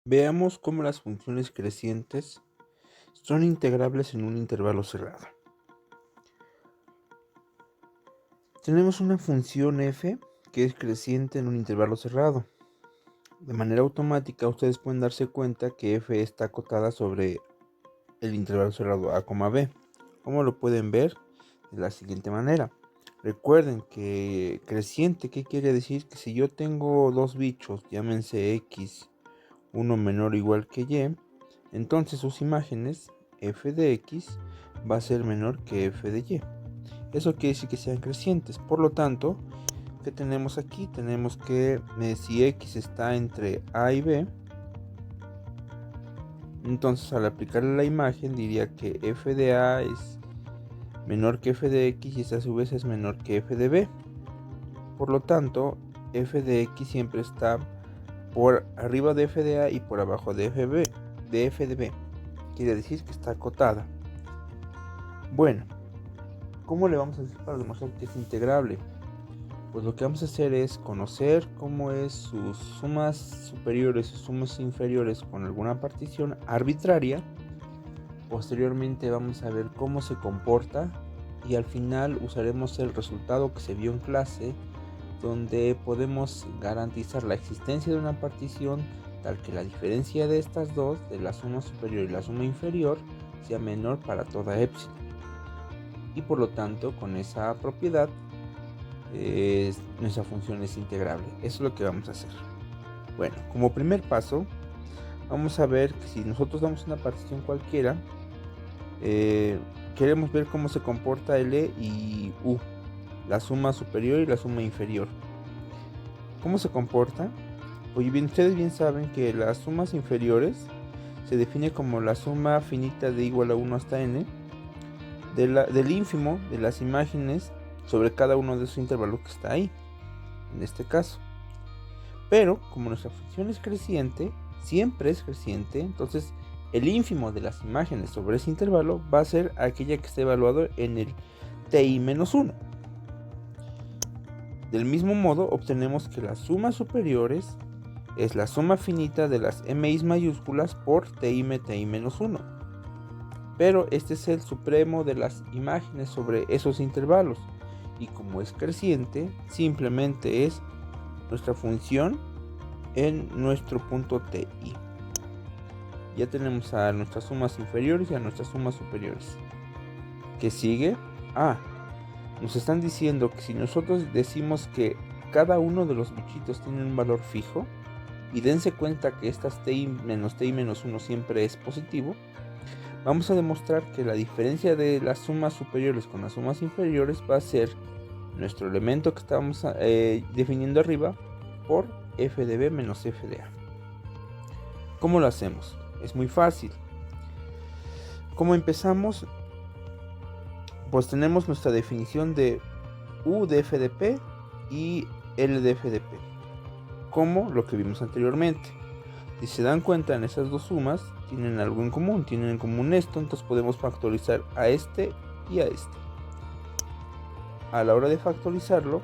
Veamos cómo las funciones crecientes son integrables en un intervalo cerrado. Tenemos una función f que es creciente en un intervalo cerrado. De manera automática ustedes pueden darse cuenta que f está acotada sobre el intervalo cerrado a, b. ¿Cómo lo pueden ver? De la siguiente manera. Recuerden que creciente, ¿qué quiere decir? Que si yo tengo dos bichos, llámense x, uno menor o igual que y, entonces sus imágenes f de x va a ser menor que f de y. Eso quiere decir que sean crecientes. Por lo tanto, ¿qué tenemos aquí? Tenemos que si x está entre a y b, entonces al aplicarle la imagen diría que f de a es menor que f de x y esta a su vez es menor que f de b. Por lo tanto, f de x siempre está por arriba de f de a y por abajo de f de b. Quiere decir que está acotada. Bueno, ¿cómo le vamos a hacer para demostrar que es integrable? Pues lo que vamos a hacer es conocer cómo es sus sumas superiores y sumas inferiores con alguna partición arbitraria. Posteriormente vamos a ver cómo se comporta y al final usaremos el resultado que se vio en clase, donde podemos garantizar la existencia de una partición tal que la diferencia de estas dos, de la suma superior y la suma inferior, sea menor para toda epsilon. Y por lo tanto, con esa propiedad, nuestra función es integrable. Eso es lo que vamos a hacer. Bueno, como primer paso, vamos a ver que si nosotros damos una partición cualquiera, queremos ver cómo se comporta L y U, la suma superior y la suma inferior. ¿Cómo se comporta? Pues bien, ustedes bien saben que las sumas inferiores se define como la suma finita de igual a 1 hasta n del ínfimo de las imágenes sobre cada uno de esos intervalos que está ahí, en este caso. Pero como nuestra función es creciente, siempre es creciente, entonces el ínfimo de las imágenes sobre ese intervalo va a ser aquella que esté evaluado en el ti-1. Del mismo modo, obtenemos que las sumas superiores es la suma finita de las mi mayúsculas por ti-1. Pero este es el supremo de las imágenes sobre esos intervalos. Y como es creciente, simplemente es nuestra función en nuestro punto ti. Ya tenemos a nuestras sumas inferiores y a nuestras sumas superiores. ¿Qué sigue? Nos están diciendo que si nosotros decimos que cada uno de los bichitos tiene un valor fijo, y dense cuenta que estas ti menos ti menos 1 siempre es positivo, vamos a demostrar que la diferencia de las sumas superiores con las sumas inferiores va a ser nuestro elemento que estábamos definiendo arriba por f de b menos f de a. ¿Cómo lo hacemos? Es muy fácil. ¿Cómo empezamos? Pues tenemos nuestra definición de u de f de p y l de f de p, como lo que vimos anteriormente. Si se dan cuenta, en esas dos sumas tienen algo en común, tienen en común esto, entonces podemos factorizar a este y a este. A la hora de factorizarlo,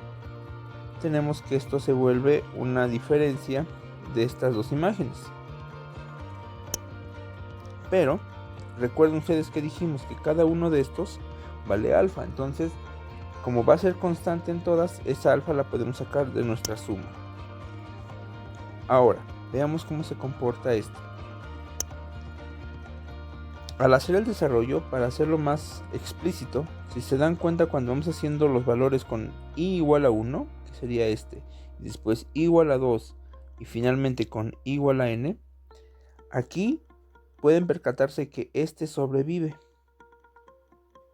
tenemos que esto se vuelve una diferencia de estas dos imágenes. Pero recuerden ustedes que dijimos que cada uno de estos vale alfa, entonces como va a ser constante en todas, esa alfa la podemos sacar de nuestra suma. Ahora, veamos cómo se comporta esto. Al hacer el desarrollo, para hacerlo más explícito, si se dan cuenta cuando vamos haciendo los valores con i igual a 1, que sería este, y después i igual a 2 y finalmente con i igual a n, aquí pueden percatarse que este sobrevive,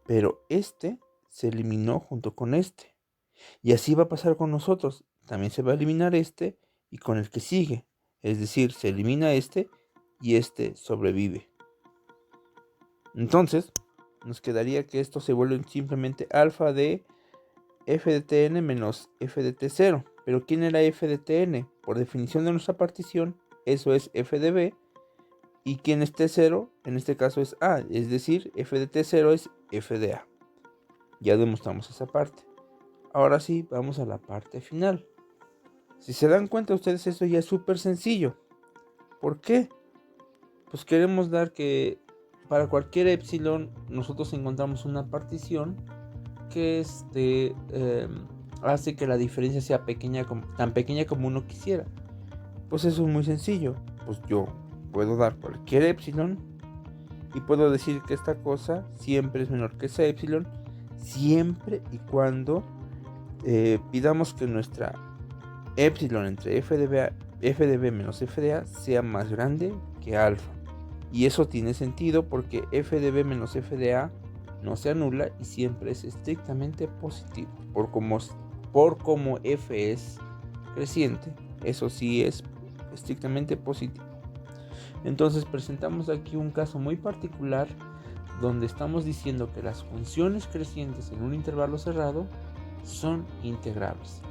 pero este se eliminó junto con este. Y así va a pasar con nosotros, también se va a eliminar este y con el que sigue, es decir, se elimina este y este sobrevive. Entonces, nos quedaría que esto se vuelve simplemente alfa de f de tn menos f de t0. Pero ¿quién era f de tn? Por definición de nuestra partición, eso es f de b. ¿Y quién es t0? En este caso es a, es decir, f de t0 es f de a. Ya demostramos esa parte. Ahora sí, vamos a la parte final. Si se dan cuenta ustedes, esto ya es súper sencillo. ¿Por qué? pues queremos dar que para cualquier epsilon nosotros encontramos una partición que hace que la diferencia sea tan pequeña como uno quisiera. Pues eso es muy sencillo. Pues yo puedo dar cualquier epsilon y puedo decir que esta cosa siempre es menor que esa epsilon, siempre y cuando pidamos que nuestra epsilon entre f de b menos f de a sea más grande que alfa. Y eso tiene sentido porque f de b menos f de a no se anula y siempre es estrictamente positivo. Por como f es creciente, eso sí es estrictamente positivo. Entonces presentamos aquí un caso muy particular donde estamos diciendo que las funciones crecientes en un intervalo cerrado son integrables.